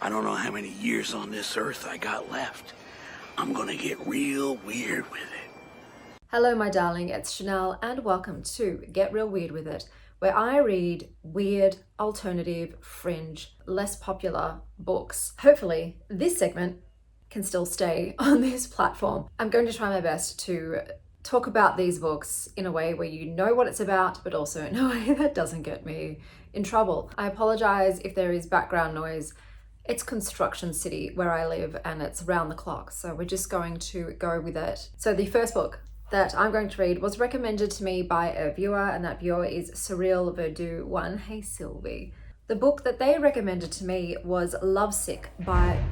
I don't know how many years on this earth I got left. I'm gonna get real weird with it. Hello, my darling, it's Chanel, and welcome to Get Real Weird With It, where I read weird, alternative, fringe, less popular books. Hopefully, this segment can still stay on this platform. I'm going to try my best to talk about these books in a way where you know what it's about, but also in a way that doesn't get me in trouble. I apologize if there is background noise. It's construction city where I live and it's round the clock, so we're just going to go with it. So the first book that I'm going to read was recommended to me by a viewer, and that viewer is Surreal Verdue 1. Hey Sylvie. The book that they recommended to me was Lovesick by...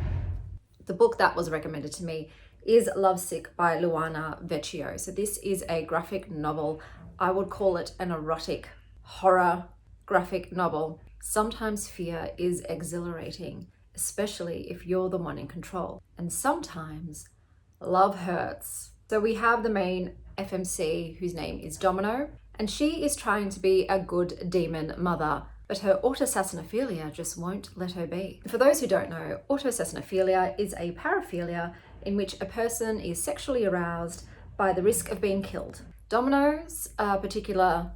The book that was recommended to me is Lovesick by Luana Vecchio. So this is a graphic novel. I would call it an erotic horror graphic novel. Sometimes fear is exhilarating, especially if you're the one in control. And sometimes love hurts. So we have the main FMC, whose name is Domino, and she is trying to be a good demon mother, but her autosassinophilia just won't let her be. For those who don't know, autosassinophilia is a paraphilia in which a person is sexually aroused by the risk of being killed. Domino's particular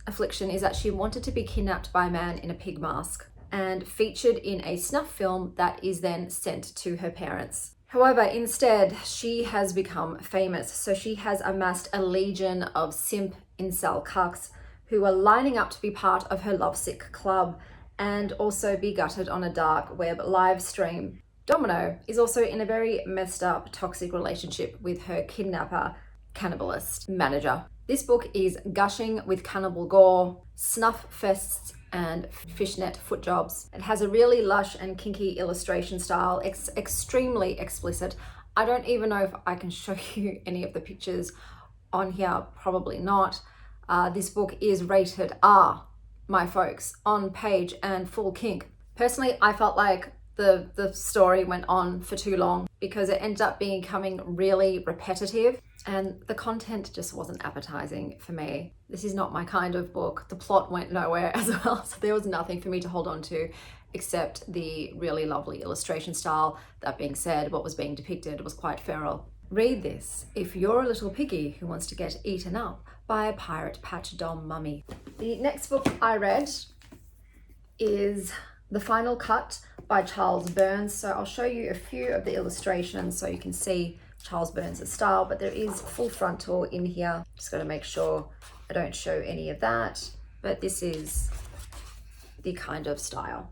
affliction is that she wanted to be kidnapped by a man in a pig mask and featured in a snuff film that is then sent to her parents. However, instead, she has become famous, so she has amassed a legion of simp incel cucks who are lining up to be part of her lovesick club and also be gutted on a dark web live stream. Domino is also in a very messed up, toxic relationship with her kidnapper, cannibalist manager. This book is gushing with cannibal gore, snuff fests, and fishnet foot jobs. It has a really lush and kinky illustration style. It's extremely explicit. I don't even know if I can show you any of the pictures on here, probably not. This book is rated R, my folks, on page and full kink. Personally, I felt like the story went on for too long because it ended up becoming really repetitive and the content just wasn't appetizing for me. This is not my kind of book. The plot went nowhere as well, so there was nothing for me to hold on to except the really lovely illustration style. That being said, what was being depicted was quite feral. Read this if you're a little piggy who wants to get eaten up by a pirate patch dom mummy. The next book I read is The Final Cut by Charles Burns. So I'll show you a few of the illustrations so you can see Charles Burns' style, but there is full frontal in here. Just got to make sure I don't show any of that, but this is the kind of style,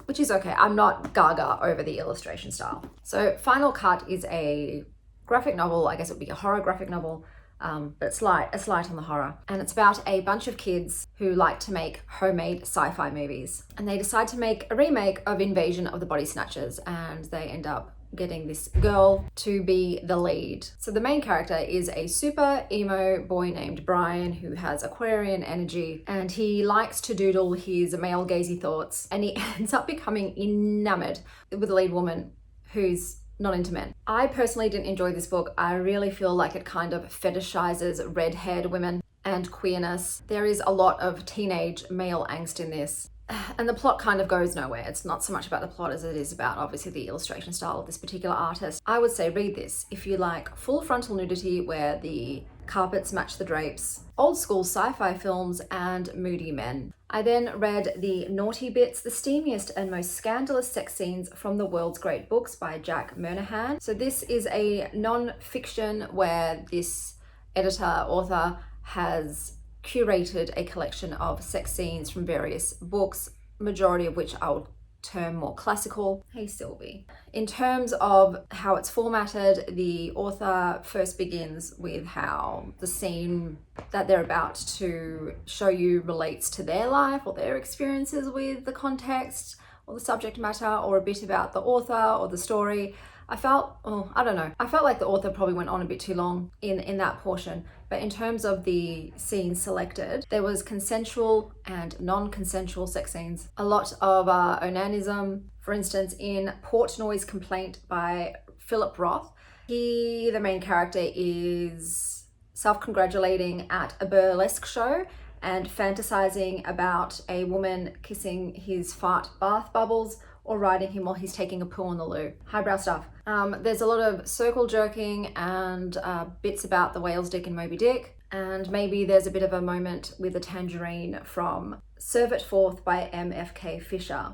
which is okay. I'm not gaga over the illustration style. So Final Cut is a graphic novel. I guess it would be a horror graphic novel, but it's light on the horror. And it's about a bunch of kids who like to make homemade sci-fi movies. And they decide to make a remake of Invasion of the Body Snatchers, and they end up getting this girl to be the lead. So the main character is a super emo boy named Brian who has Aquarian energy, and he likes to doodle his male gazy thoughts, and he ends up becoming enamored with the lead woman who's not into men. I personally didn't enjoy this book. I really feel like it kind of fetishizes red-haired women and queerness. There is a lot of teenage male angst in this. And the plot kind of goes nowhere. It's not so much about the plot as it is about obviously the illustration style of this particular artist. I would say read this if you like full frontal nudity where the carpets match the drapes, old school sci-fi films, and moody men. I then read The Naughty Bits, the steamiest and most scandalous sex scenes from the world's great books by Jack Monahan. So this is a non-fiction where this author has curated a collection of sex scenes from various books, majority of which I would term more classical. Hey Sylvie. In terms of how it's formatted, the author first begins with how the scene that they're about to show you relates to their life or their experiences with the context or the subject matter, or a bit about the author or the story. I felt like the author probably went on a bit too long in that portion. But in terms of the scenes selected, there was consensual and non-consensual sex scenes. A lot of onanism, for instance, in Portnoy's Complaint by Philip Roth. The main character, is self-congratulating at a burlesque show and fantasizing about a woman kissing his fart bath bubbles or riding him while he's taking a poo on the loo. Highbrow stuff. There's a lot of circle jerking and bits about the whale's dick in Moby Dick, and maybe there's a bit of a moment with a tangerine from Serve It Forth by MFK Fisher.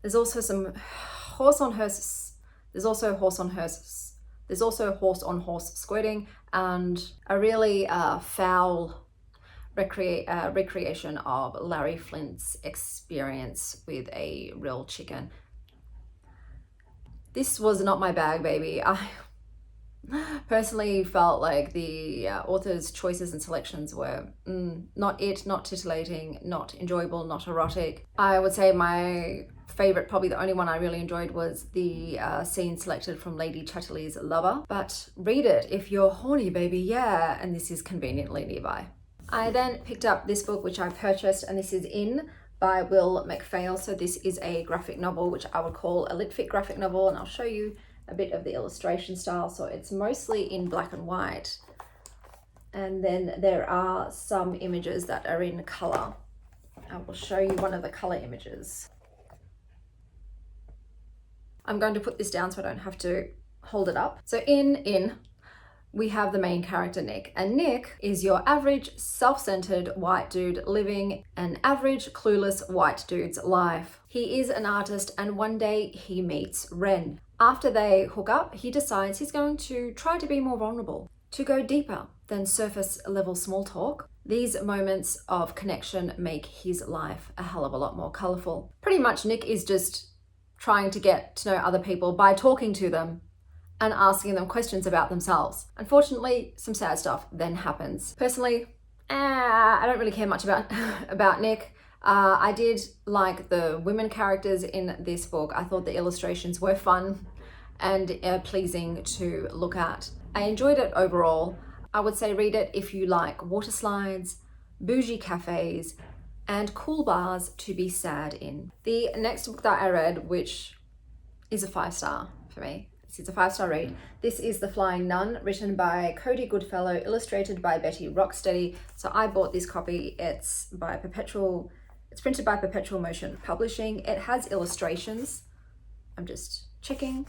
There's also some horse on horse. There's also horse on horse. There's also horse on horse squirting and a really foul recreation of Larry Flint's experience with a real chicken. This was not my bag, baby. I personally felt like the author's choices and selections were not titillating, not enjoyable, not erotic. I would say my favorite, probably the only one I really enjoyed, was the scene selected from Lady Chatterley's Lover. But read it if you're horny, baby, yeah. And this is conveniently nearby. I then picked up this book, which I purchased, and this is In by Will MacPhail. So this is a graphic novel, which I would call a litfic graphic novel, and I'll show you a bit of the illustration style. So it's mostly in black and white, and then there are some images that are in color. I will show you one of the color images. I'm going to put this down so I don't have to hold it up. So in we have the main character, Nick, and Nick is your average self-centered white dude living an average clueless white dude's life. He is an artist, and one day he meets Ren. After they hook up, he decides he's going to try to be more vulnerable, to go deeper than surface level small talk. These moments of connection make his life a hell of a lot more colorful. Pretty much Nick is just trying to get to know other people by talking to them and asking them questions about themselves. Unfortunately, some sad stuff then happens. Personally, I don't really care much about Nick. I did like the women characters in this book. I thought the illustrations were fun and pleasing to look at. I enjoyed it overall. I would say read it if you like water slides, bougie cafes, and cool bars to be sad in. The next book that I read, which is a 5-star for me, it's a 5-star read. This is The Flying Nun, written by Cody Goodfellow, illustrated by Betty Rocksteady. So I bought this copy. It's printed by Perpetual Motion Publishing. It has illustrations. I'm just checking.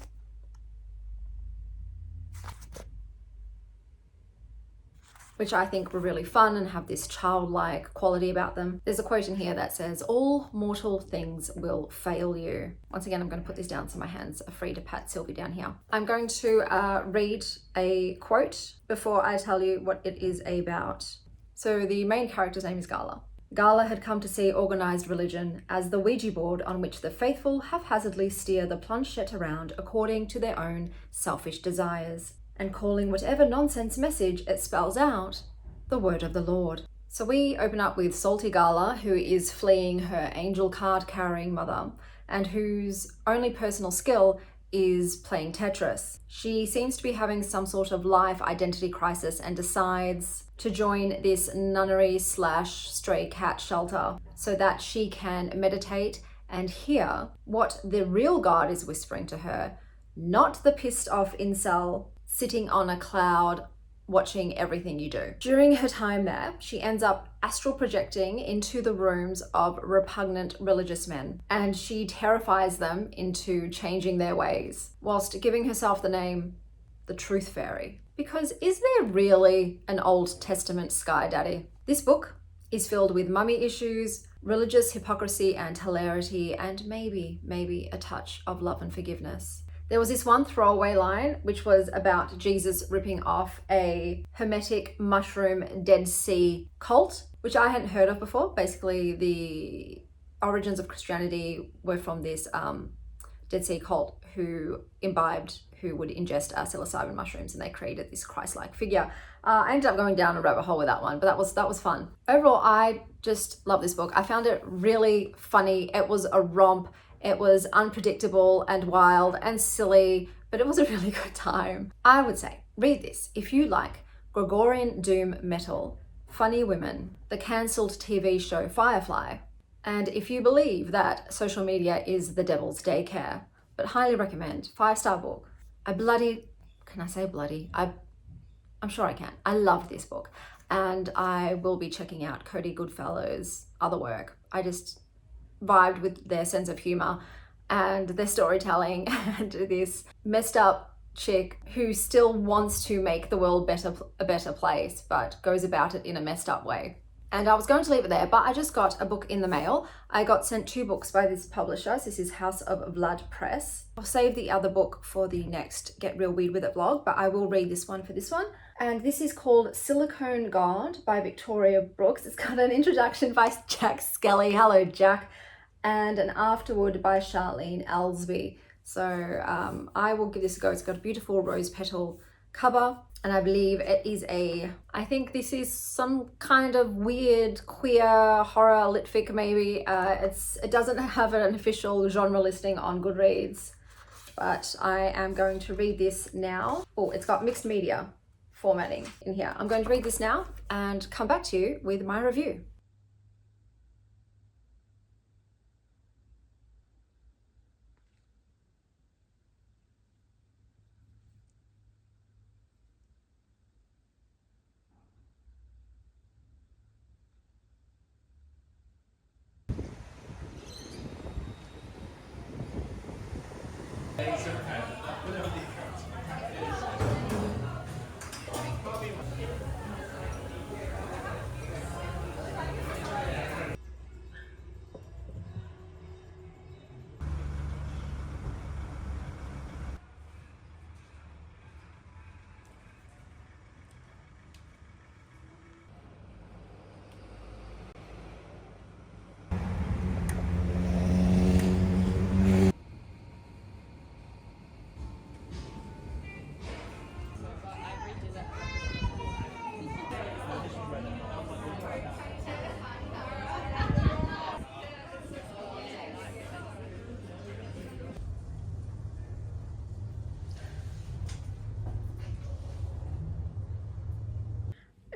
Which I think were really fun and have this childlike quality about them. There's a quote in here that says, "All mortal things will fail you." Once again, I'm going to put this down so my hands are free to pat Sylvie down here. I'm going to read a quote before I tell you what it is about. So the main character's name is Gala. Gala had come to see organized religion as the Ouija board on which the faithful haphazardly steer the planchette around according to their own selfish desires, and calling whatever nonsense message it spells out the word of the Lord. So we open up with Salty Gala, who is fleeing her angel card carrying mother and whose only personal skill is playing Tetris. She seems to be having some sort of life identity crisis and decides to join this nunnery / stray cat shelter so that she can meditate and hear what the real God is whispering to her, not the pissed off incel sitting on a cloud watching everything you do. During her time there, she ends up astral projecting into the rooms of repugnant religious men, and she terrifies them into changing their ways, whilst giving herself the name the Truth Fairy. Because is there really an Old Testament Sky Daddy? This book is filled with mummy issues, religious hypocrisy and hilarity, and maybe a touch of love and forgiveness. There was this one throwaway line, which was about Jesus ripping off a Hermetic mushroom Dead Sea cult, which I hadn't heard of before. Basically, the origins of Christianity were from this Dead Sea cult who would ingest psilocybin mushrooms, and they created this Christ-like figure. I ended up going down a rabbit hole with that one, but that was fun. Overall, I just love this book. I found it really funny. It was a romp. It was unpredictable and wild and silly, but it was a really good time. I would say read this if you like Gregorian doom metal, funny women, the cancelled TV show Firefly, and if you believe that social media is the devil's daycare. But highly recommend. 5-star book. Can I say bloody? I'm sure I can. I love this book. and I will be checking out Cody Goodfellow's other work. I just vibed with their sense of humor and their storytelling and this messed up chick who still wants to make the world a better place, but goes about it in a messed up way. And I was going to leave it there, but I just got a book in the mail. I got sent 2 books by this publisher. This is House of Vlad Press. I'll save the other book for the next Get Real Weird With It vlog, but I will read this one for this one. And this is called Silicone God by Victoria Brooks. It's got an introduction by Jack Skelly. Hello, Jack. And an afterword by Charlene Elsby. So I will give this a go. It's got a beautiful rose petal cover, and I believe it is I think this is some kind of weird queer horror litfic maybe. It doesn't have an official genre listing on Goodreads, but I am going to read this now. Oh, it's got mixed media formatting in here. I'm going to read this now and come back to you with my review.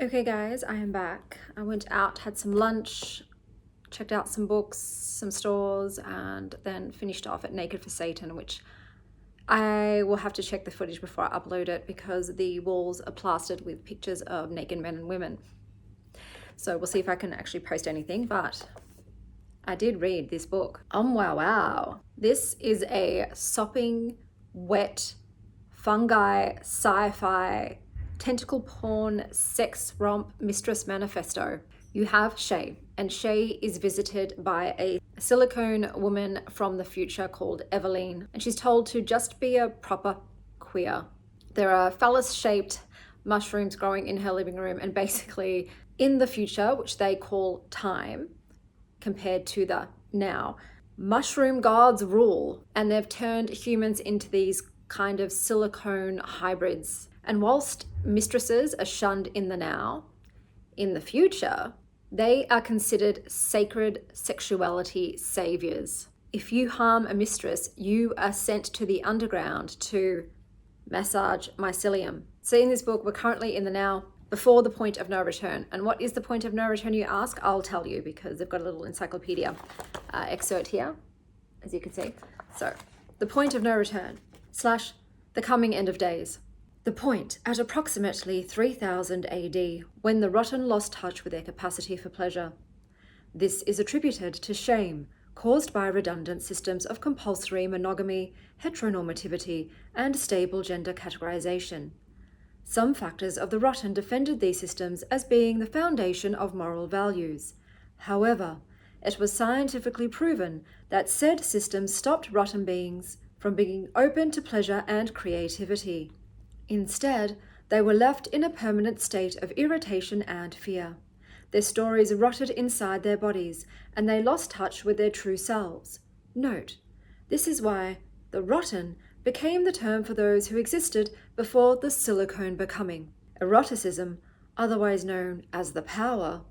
Okay guys, I am back. I went out, had some lunch, checked out some books, some stores, and then finished off at Naked for Satan, which I will have to check the footage before I upload it because the walls are plastered with pictures of naked men and women. So we'll see if I can actually post anything, but I did read this book. Wow. This is a sopping, wet, fungi, sci-fi, tentacle porn, sex romp mistress manifesto. You have Shay, and Shay is visited by a silicone woman from the future called Eveline, and she's told to just be a proper queer. There are phallus-shaped mushrooms growing in her living room, and basically in the future, which they call time, compared to the now, mushroom gods rule, and they've turned humans into these kind of silicone hybrids. And whilst mistresses are shunned in the now, in the future, they are considered sacred sexuality saviors. If you harm a mistress, you are sent to the underground to massage mycelium. So in this book, we're currently in the now, before the point of no return. And what is the point of no return, you ask? I'll tell you, because they've got a little encyclopedia excerpt here, as you can see. So, the point of no return / the coming end of days. The point at approximately 3000 AD, when the rotten lost touch with their capacity for pleasure. This is attributed to shame caused by redundant systems of compulsory monogamy, heteronormativity, and stable gender categorization. Some factors of the rotten defended these systems as being the foundation of moral values. However, it was scientifically proven that said systems stopped rotten beings from being open to pleasure and creativity. Instead, they were left in a permanent state of irritation and fear. Their stories rotted inside their bodies, and they lost touch with their true selves. Note, this is why the rotten became the term for those who existed before the silicone becoming. Eroticism, otherwise known as the power,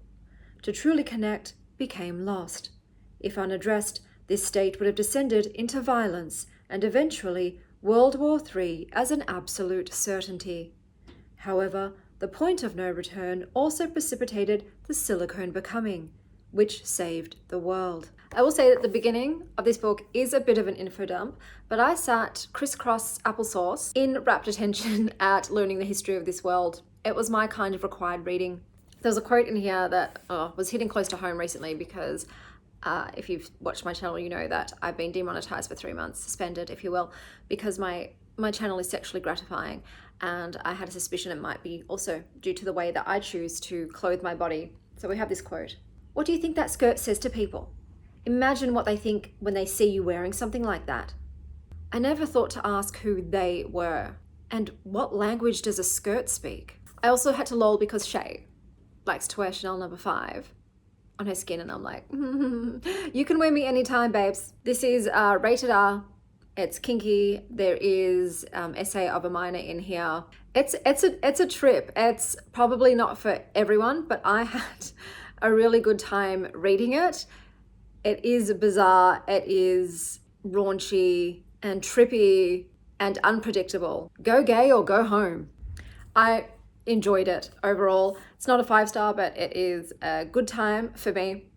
to truly connect became lost. If unaddressed, this state would have descended into violence and eventually World War III as an absolute certainty. However, the point of no return also precipitated the silicone becoming, which saved the world. I will say that the beginning of this book is a bit of an info dump, but I sat crisscross applesauce in rapt attention at learning the history of this world. It was my kind of required reading. There's a quote in here that was hitting close to home recently because if you've watched my channel, you know that I've been demonetized for 3 months, suspended, if you will, because my channel is sexually gratifying, and I had a suspicion it might be also due to the way that I choose to clothe my body. So we have this quote. What do you think that skirt says to people? Imagine what they think when they see you wearing something like that. I never thought to ask who they were, and what language does a skirt speak? I also had to lol because Shay likes to wear Chanel No. 5 on her skin, and I'm like, you can wear me anytime, babes. This is rated R. It's kinky. There is Essay of a Minor in here. It's a trip. It's probably not for everyone, but I had a really good time reading it. It is bizarre. It is raunchy and trippy and unpredictable. Go gay or go home. I enjoyed it overall. It's not a 5-star, but it is a good time for me.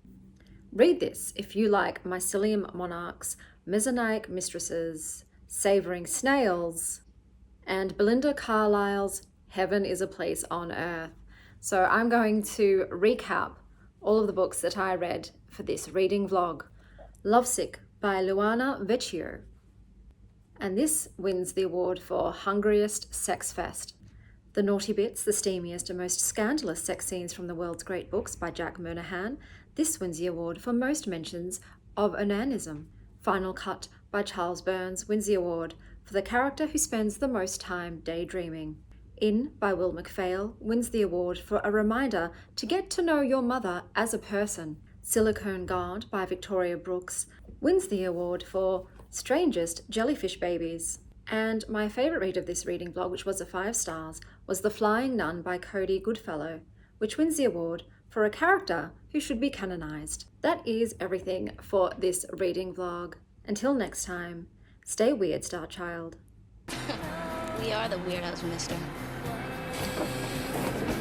Read this if you like mycelium monarchs, Mesoneik mistresses, savoring snails, and Belinda Carlisle's Heaven is a Place on Earth. So I'm going to recap all of the books that I read for this reading vlog. Lovesick by Luana Vecchio. And this wins the award for Hungriest Sex Fest. The Naughty Bits, the steamiest and most scandalous sex scenes from the world's great books by Jack Monahan. This wins the award for most mentions of onanism. Final Cut by Charles Burns wins the award for the character who spends the most time daydreaming. In by Will MacPhail wins the award for a reminder to get to know your mother as a person. Silicone Guard by Victoria Brooks wins the award for strangest jellyfish babies. And my favourite read of this reading vlog, which was a 5 stars, was The Flying Nun by Cody Goodfellow, which wins the award for a character who should be canonised. That is everything for this reading vlog. Until next time, stay weird, Star Child. We are the weirdos, mister.